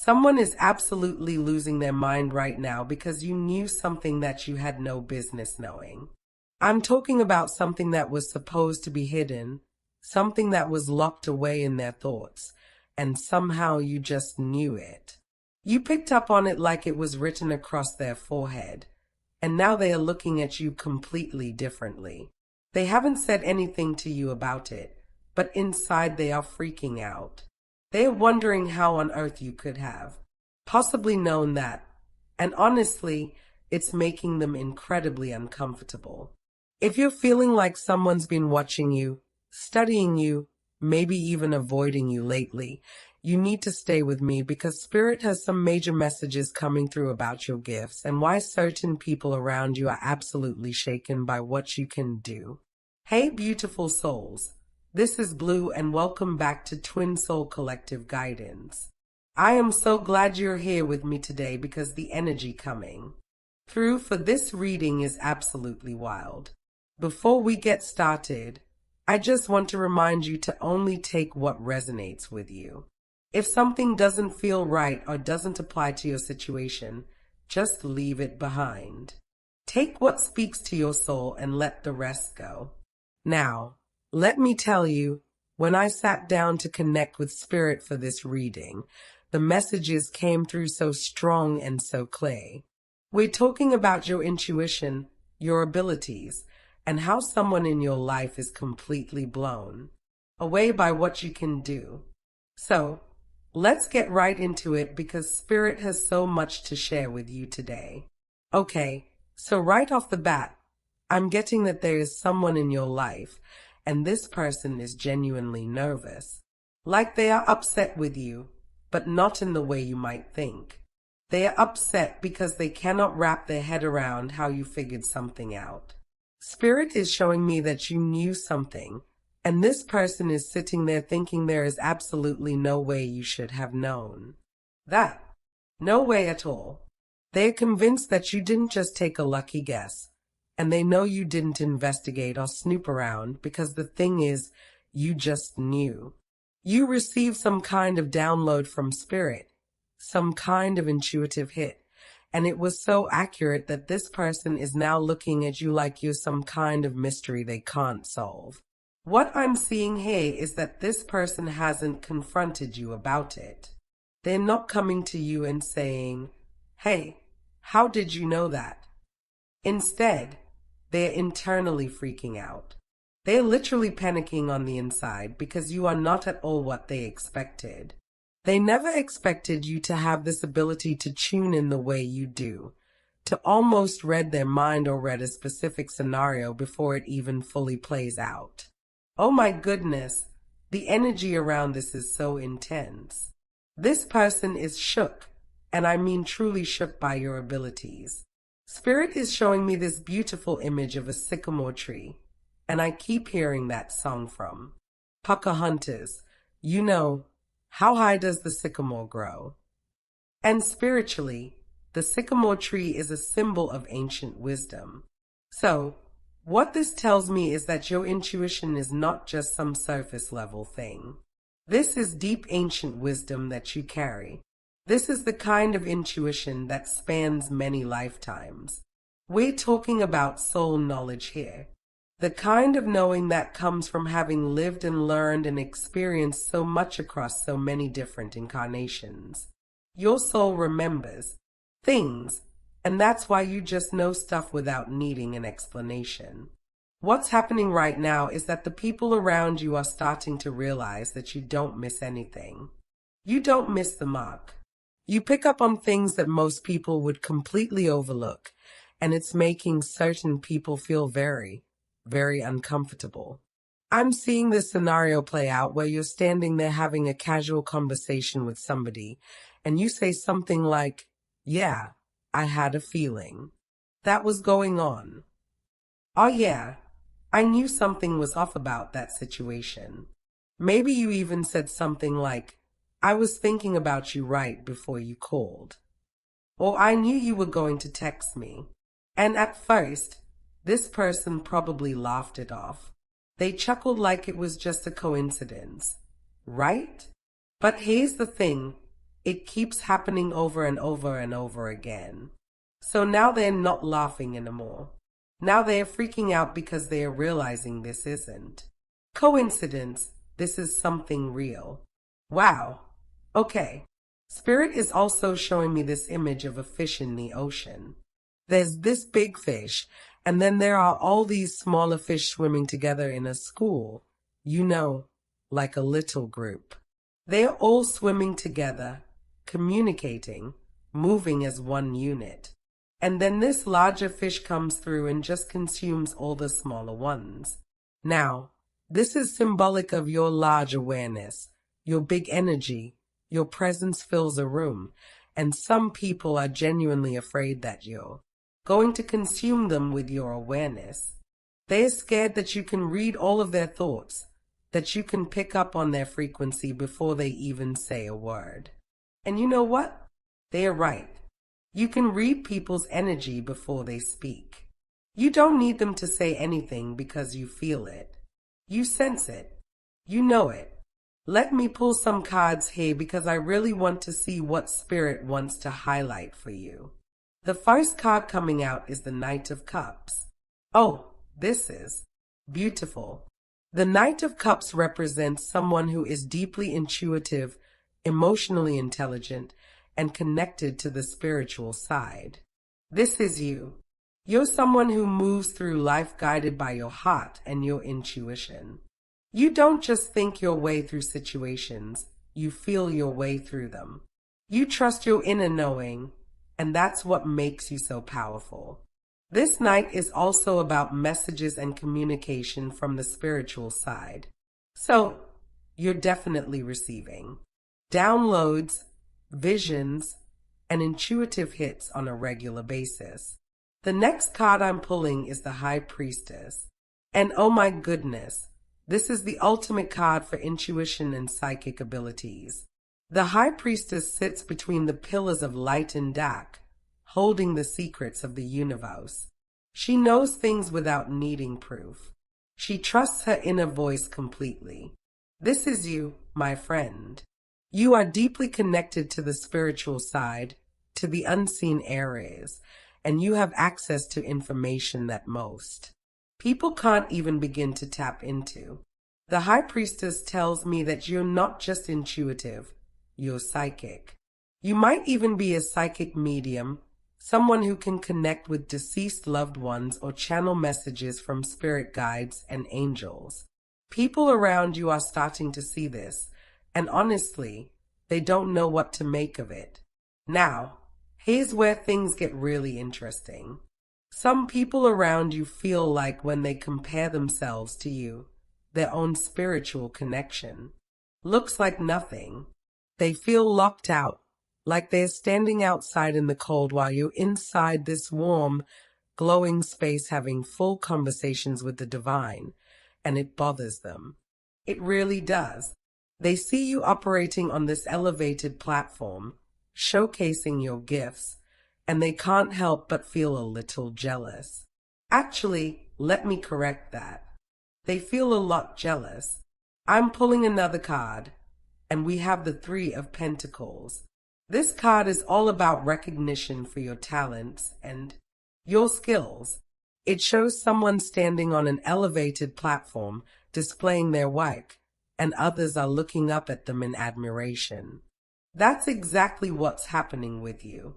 Someone is absolutely losing their mind right now because you knew something that you had no business knowing. I'm talking about something that was supposed to be hidden, something that was locked away in their thoughts, and somehow you just knew it. You picked up on it like it was written across their forehead, and now they are looking at you completely differently. They haven't said anything to you about it, but inside they are freaking out. They are wondering how on earth you could have possibly known that, and honestly, it's making them incredibly uncomfortable. If you're feeling like someone's been watching you, studying you, maybe even avoiding you lately, you need to stay with me because Spirit has some major messages coming through about your gifts and why certain people around you are absolutely shaken by what you can do. Hey, beautiful souls. This is Blue and welcome back to Twin Soul Collective Guidance. I am so glad you're here with me today because the energy coming through for this reading is absolutely wild. Before we get started, I just want to remind you to only take what resonates with you. If something doesn't feel right or doesn't apply to your situation, just leave it behind. Take what speaks to your soul and let the rest go. Now, let me tell you, when I sat down to connect with Spirit for this reading, the messages came through so strong and so clear. We're talking about your intuition, your abilities, and how someone in your life is completely blown away by what you can do. So, let's get right into it because Spirit has so much to share with you today. Okay, so right off the bat, I'm getting that there is someone in your life and this person is genuinely nervous. Like they are upset with you, but not in the way you might think. They are upset because they cannot wrap their head around how you figured something out. Spirit is showing me that you knew something, and this person is sitting there thinking there is absolutely no way you should have known that. No way at all. They are convinced that you didn't just take a lucky guess, and they know you didn't investigate or snoop around because the thing is, you just knew. You received some kind of download from Spirit, some kind of intuitive hit, and it was so accurate that this person is now looking at you like you're some kind of mystery they can't solve. What I'm seeing here is that this person hasn't confronted you about it. They're not coming to you and saying, "Hey, how did you know that?" Instead, they're internally freaking out. They're literally panicking on the inside because you are not at all what they expected. They never expected you to have this ability to tune in the way you do, to almost read their mind or read a specific scenario before it even fully plays out. Oh my goodness, the energy around this is so intense. This person is shook, and I mean truly shook by your abilities. Spirit is showing me this beautiful image of a sycamore tree, and I keep hearing that song from Pocahontas. You know, how high does the sycamore grow? And spiritually, the sycamore tree is a symbol of ancient wisdom. So, what this tells me is that your intuition is not just some surface level thing. This is deep ancient wisdom that you carry. This is the kind of intuition that spans many lifetimes. We're talking about soul knowledge here. The kind of knowing that comes from having lived and learned and experienced so much across so many different incarnations. Your soul remembers things, and that's why you just know stuff without needing an explanation. What's happening right now is that the people around you are starting to realize that you don't miss anything. You don't miss the mark. You pick up on things that most people would completely overlook, and it's making certain people feel very, very uncomfortable. I'm seeing this scenario play out where you're standing there having a casual conversation with somebody, and you say something like, "Yeah, I had a feeling that was going on." "Oh yeah, I knew something was off about that situation." Maybe you even said something like, "I was thinking about you right before you called." Or, "I knew you were going to text me." And at first, this person probably laughed it off. They chuckled like it was just a coincidence, right? But here's the thing. It keeps happening over and over and over again. So now they're not laughing anymore. Now they're freaking out because they are realizing this isn't coincidence. This is something real. Wow. Okay. Spirit is also showing me this image of a fish in the ocean. There's this big fish, and then there are all these smaller fish swimming together in a school. You know, like a little group. They're all swimming together, communicating, moving as one unit. And then this larger fish comes through and just consumes all the smaller ones. Now, this is symbolic of your large awareness, your big energy. Your presence fills a room, and some people are genuinely afraid that you're going to consume them with your awareness. They're scared that you can read all of their thoughts, that you can pick up on their frequency before they even say a word. And you know what? They're right. You can read people's energy before they speak. You don't need them to say anything because you feel it. You sense it. You know it. Let me pull some cards here because I really want to see what Spirit wants to highlight for you. The first card coming out is the Knight of Cups. Oh, this is beautiful. The Knight of Cups represents someone who is deeply intuitive, emotionally intelligent, and connected to the spiritual side. This is you. You're someone who moves through life guided by your heart and your intuition. You don't just think your way through situations, you feel your way through them. You trust your inner knowing, and that's what makes you so powerful. This night is also about messages and communication from the spiritual side. So, you're definitely receiving downloads, visions, and intuitive hits on a regular basis. The next card I'm pulling is the High Priestess. And oh my goodness, this is the ultimate card for intuition and psychic abilities. The High Priestess sits between the pillars of light and dark, holding the secrets of the universe. She knows things without needing proof. She trusts her inner voice completely. This is you, my friend. You are deeply connected to the spiritual side, to the unseen areas, and you have access to information that most people can't even begin to tap into. The High Priestess tells me that you're not just intuitive, you're psychic. You might even be a psychic medium, someone who can connect with deceased loved ones or channel messages from spirit guides and angels. People around you are starting to see this, and honestly, they don't know what to make of it. Now, here's where things get really interesting. Some people around you feel like when they compare themselves to you, their own spiritual connection looks like nothing. They feel locked out, like they're standing outside in the cold while you're inside this warm, glowing space having full conversations with the divine, and it bothers them. It really does. They see you operating on this elevated platform, showcasing your gifts, and they can't help but feel a little jealous. Actually, let me correct that. They feel a lot jealous. I'm pulling another card, and we have the Three of Pentacles. This card is all about recognition for your talents and your skills. It shows someone standing on an elevated platform, displaying their work, and others are looking up at them in admiration. That's exactly what's happening with you.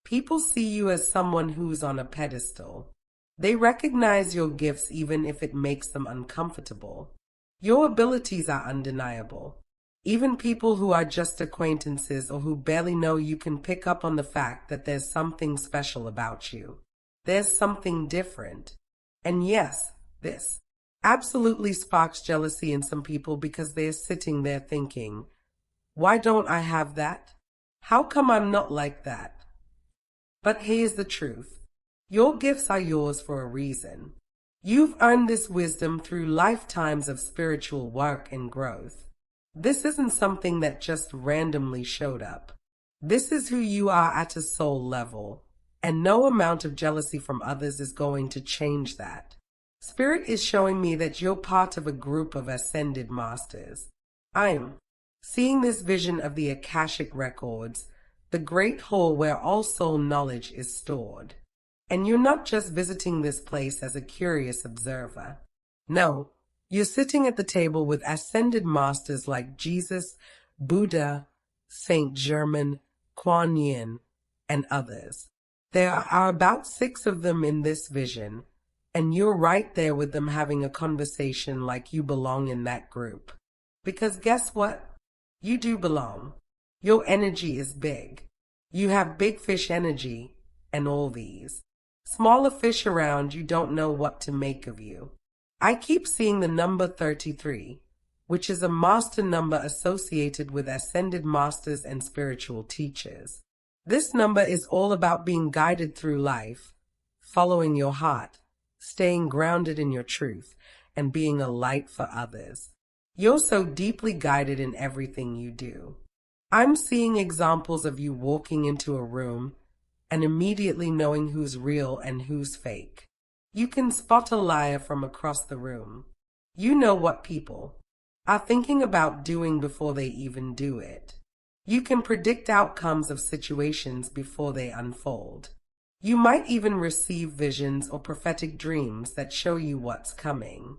People see you as someone who's on a pedestal. They recognize your gifts even if it makes them uncomfortable. Your abilities are undeniable. Even people who are just acquaintances or who barely know you can pick up on the fact that there's something special about you. There's something different. And yes, this absolutely sparks jealousy in some people because they're sitting there thinking, why don't I have that? How come I'm not like that? But here's the truth. Your gifts are yours for a reason. You've earned this wisdom through lifetimes of spiritual work and growth. This isn't something that just randomly showed up. This is who you are at a soul level, and no amount of jealousy from others is going to change that. Spirit is showing me that you're part of a group of ascended masters. I'm seeing this vision of the Akashic records, the great hall where all soul knowledge is stored. And you're not just visiting this place as a curious observer. No, you're sitting at the table with ascended masters like Jesus, Buddha, Saint Germain, Kuan Yin, and others. There are about 6 of them in this vision, and you're right there with them having a conversation like you belong in that group. Because guess what? You do belong. Your energy is big. You have big fish energy and all these. Smaller fish around you don't know what to make of you. I keep seeing the number 33, which is a master number associated with ascended masters and spiritual teachers. This number is all about being guided through life, following your heart, staying grounded in your truth, and being a light for others. You're so deeply guided in everything you do. I'm seeing examples of you walking into a room and immediately knowing who's real and who's fake. You can spot a liar from across the room. You know what people are thinking about doing before they even do it. You can predict outcomes of situations before they unfold. You might even receive visions or prophetic dreams that show you what's coming.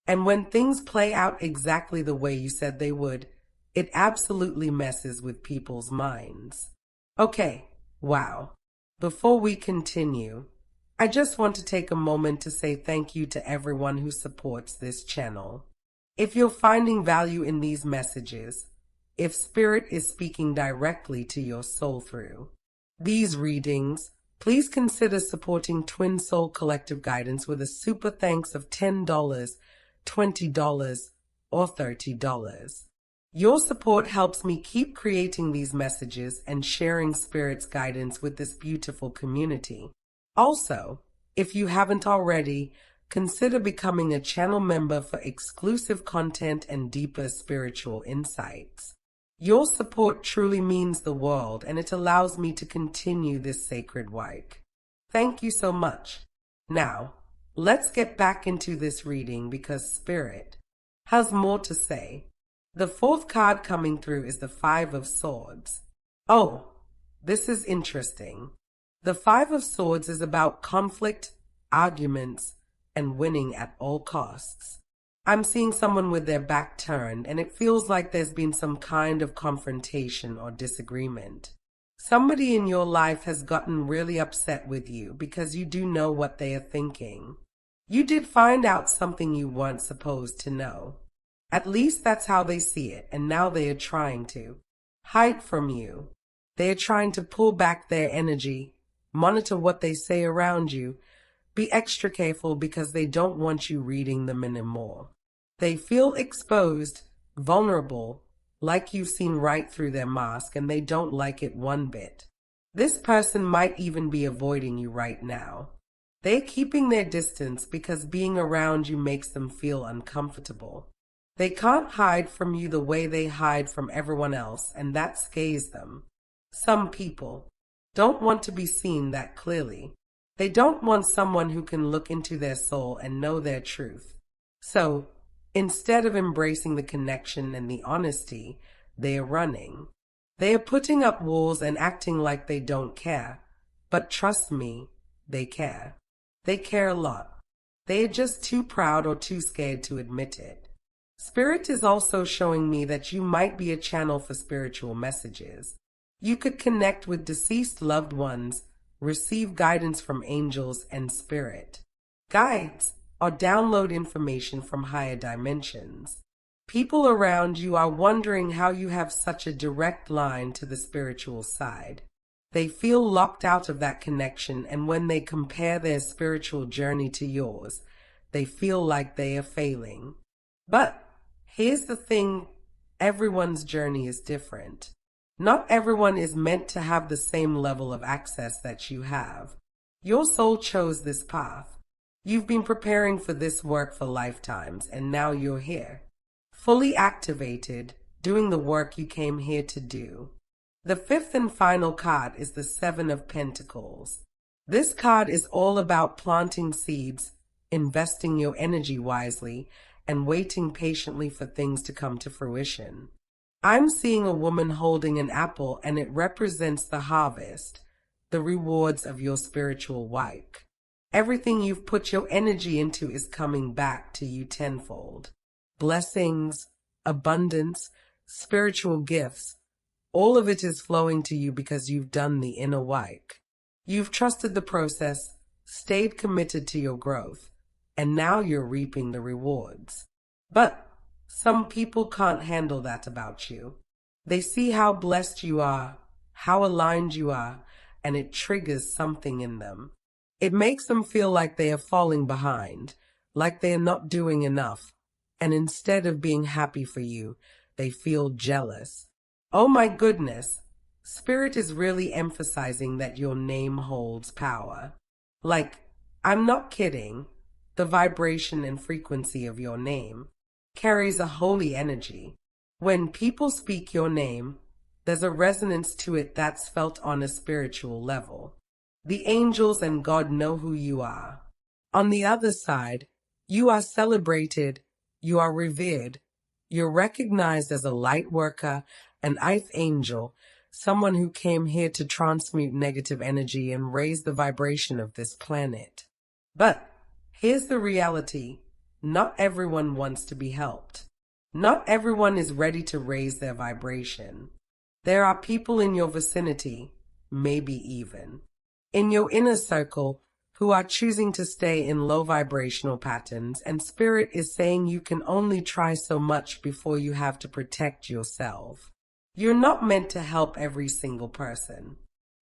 And when things play out exactly the way you said they would, it absolutely messes with people's minds. Okay, wow. Before we continue, I just want to take a moment to say thank you to everyone who supports this channel. If you're finding value in these messages, if Spirit is speaking directly to your soul through these readings, please consider supporting Twin Soul Collective Guidance with a super thanks of $10, $20, or $30. Your support helps me keep creating these messages and sharing Spirit's guidance with this beautiful community. Also, if you haven't already, consider becoming a channel member for exclusive content and deeper spiritual insights. Your support truly means the world, and it allows me to continue this sacred work. Thank you so much. Now, let's get back into this reading because Spirit has more to say. The 4th card coming through is the 5 of Swords. Oh, this is interesting. The 5 of Swords is about conflict, arguments, and winning at all costs. I'm seeing someone with their back turned, and it feels like there's been some kind of confrontation or disagreement. Somebody in your life has gotten really upset with you because you do know what they are thinking. You did find out something you weren't supposed to know. At least that's how they see it, and now they are trying to hide from you. They are trying to pull back their energy, monitor what they say around you, be extra careful because they don't want you reading them anymore. They feel exposed, vulnerable, like you've seen right through their mask, and they don't like it one bit. This person might even be avoiding you right now. They're keeping their distance because being around you makes them feel uncomfortable. They can't hide from you the way they hide from everyone else, and that scares them. Some people don't want to be seen that clearly. They don't want someone who can look into their soul and know their truth. So, instead of embracing the connection and the honesty, they are running. They are putting up walls and acting like they don't care. But trust me, they care. They care a lot. They are just too proud or too scared to admit it. Spirit is also showing me that you might be a channel for spiritual messages. You could connect with deceased loved ones, receive guidance from angels and spirit guides, or download information from higher dimensions. People around you are wondering how you have such a direct line to the spiritual side. They feel locked out of that connection, and when they compare their spiritual journey to yours, they feel like they are failing. But here's the thing, everyone's journey is different. Not everyone is meant to have the same level of access that you have. Your soul chose this path. You've been preparing for this work for lifetimes, and now you're here, fully activated, doing the work you came here to do. The 5th and final card is the 7 of Pentacles. This card is all about planting seeds, investing your energy wisely, and waiting patiently for things to come to fruition. I'm seeing a woman holding an apple, and it represents the harvest, the rewards of your spiritual work. Everything you've put your energy into is coming back to you tenfold. Blessings, abundance, spiritual gifts, all of it is flowing to you because you've done the inner work. You've trusted the process, stayed committed to your growth, and now you're reaping the rewards. But some people can't handle that about you. They see how blessed you are, how aligned you are, and it triggers something in them. It makes them feel like they are falling behind, like they are not doing enough. And instead of being happy for you, they feel jealous. Oh my goodness, Spirit is really emphasizing that your name holds power. Like, I'm not kidding. The vibration and frequency of your name carries a holy energy. When people speak your name, there's a resonance to it that's felt on a spiritual level. The angels and God know who you are. On the other side, you are celebrated, you are revered, you're recognized as a light worker, an eighth angel, someone who came here to transmute negative energy and raise the vibration of this planet. But here's the reality. Not everyone wants to be helped. Not everyone is ready to raise their vibration. There are people in your vicinity, maybe even in your inner circle, who are choosing to stay in low vibrational patterns, and Spirit is saying you can only try so much before you have to protect yourself. You're not meant to help every single person.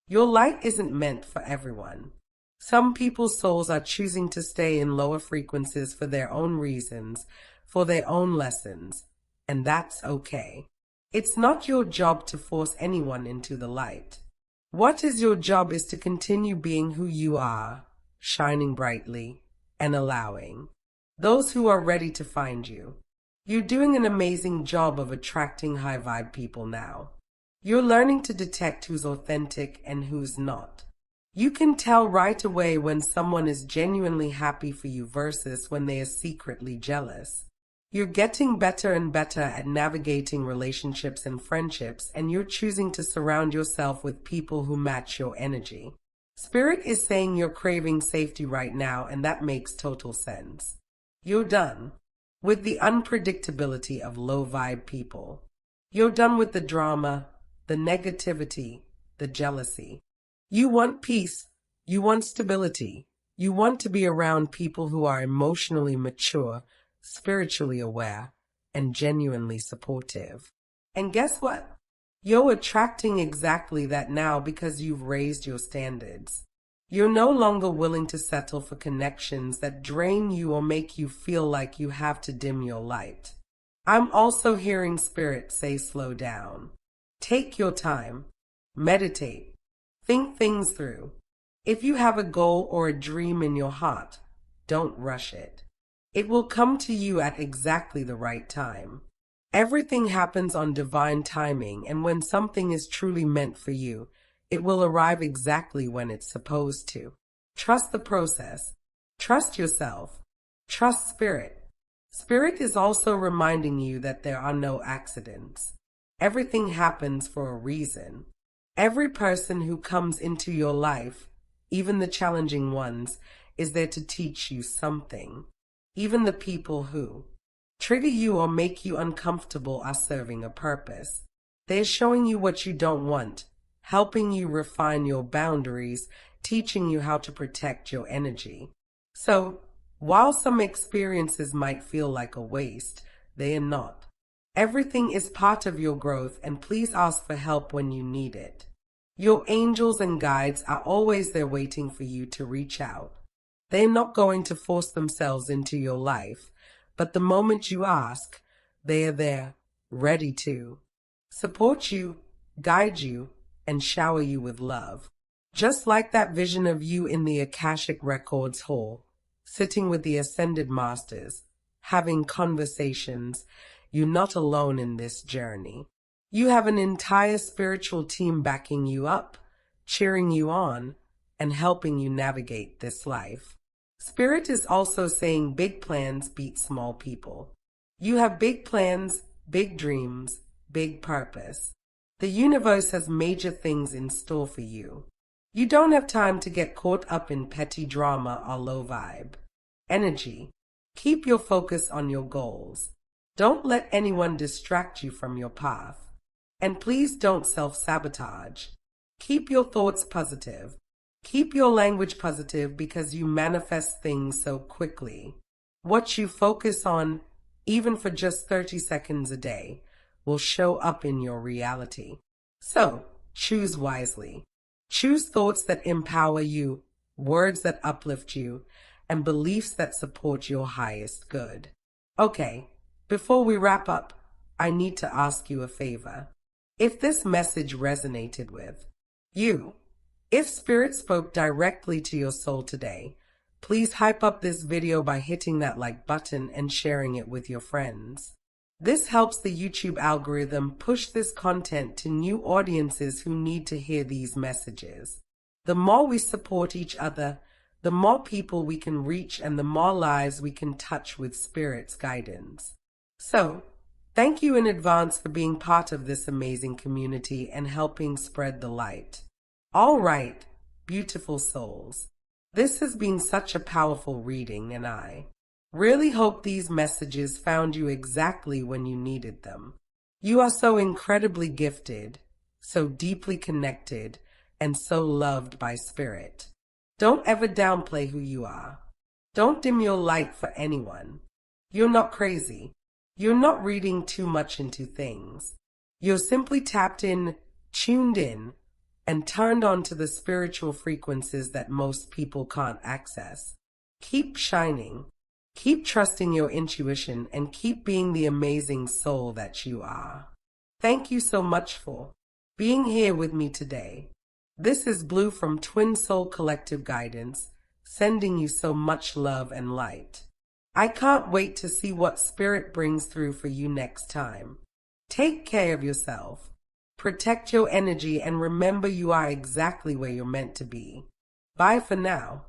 Your light isn't meant for everyone. Some people's souls are choosing to stay in lower frequencies for their own reasons, for their own lessons, and that's okay. It's not your job to force anyone into the light. What is your job is to continue being who you are, shining brightly, and allowing those who are ready to find you. You're doing an amazing job of attracting high vibe people now. You're learning to detect who's authentic and who's not. You can tell right away when someone is genuinely happy for you versus when they are secretly jealous. You're getting better and better at navigating relationships and friendships, and you're choosing to surround yourself with people who match your energy. Spirit is saying you're craving safety right now, and that makes total sense. You're done with the unpredictability of low vibe people. You're done with the drama, the negativity, the jealousy. You want peace. You want stability. You want to be around people who are emotionally mature, spiritually aware, and genuinely supportive. And guess what? You're attracting exactly that now because you've raised your standards. You're no longer willing to settle for connections that drain you or make you feel like you have to dim your light. I'm also hearing Spirit say slow down. Take your time. Meditate. Think things through. If you have a goal or a dream in your heart, don't rush it. It will come to you at exactly the right time. Everything happens on divine timing, and when something is truly meant for you, it will arrive exactly when it's supposed to. Trust the process. Trust yourself. Trust Spirit. Spirit is also reminding you that there are no accidents. Everything happens for a reason. Every person who comes into your life, even the challenging ones, is there to teach you something. Even the people who trigger you or make you uncomfortable are serving a purpose. They're showing you what you don't want, helping you refine your boundaries, teaching you how to protect your energy. So, while some experiences might feel like a waste, they are not. Everything is part of your growth, and please ask for help when you need it. Your angels and guides are always there waiting for you to reach out. They're not going to force themselves into your life, but the moment you ask, they are there, ready to support you, guide you, and shower you with love. Just like that vision of you in the Akashic Records Hall, sitting with the Ascended Masters, having conversations, you're not alone in this journey. You have an entire spiritual team backing you up, cheering you on, and helping you navigate this life. Spirit is also saying big plans beat small people. You have big plans, big dreams, big purpose. The universe has major things in store for you. You don't have time to get caught up in petty drama or low vibe energy. Keep your focus on your goals. Don't let anyone distract you from your path. And please don't self-sabotage. Keep your thoughts positive. Keep your language positive because you manifest things so quickly. What you focus on, even for just 30 seconds a day, will show up in your reality. So, choose wisely. Choose thoughts that empower you, words that uplift you, and beliefs that support your highest good. Okay, before we wrap up, I need to ask you a favor. If this message resonated with you, if Spirit spoke directly to your soul today, please hype up this video by hitting that like button and sharing it with your friends. This helps the YouTube algorithm push this content to new audiences who need to hear these messages. The more we support each other, the more people we can reach and the more lives we can touch with Spirit's guidance. So, thank you in advance for being part of this amazing community and helping spread the light. All right, beautiful souls. This has been such a powerful reading, and I really hope these messages found you exactly when you needed them. You are so incredibly gifted, so deeply connected, and so loved by Spirit. Don't ever downplay who you are. Don't dim your light for anyone. You're not crazy. You're not reading too much into things. You're simply tapped in, tuned in, and turned on to the spiritual frequencies that most people can't access. Keep shining. Keep trusting your intuition and keep being the amazing soul that you are. Thank you so much for being here with me today. This is Blue from Twin Soul Collective Guidance, sending you so much love and light. I can't wait to see what Spirit brings through for you next time. Take care of yourself. Protect your energy and remember you are exactly where you're meant to be. Bye for now.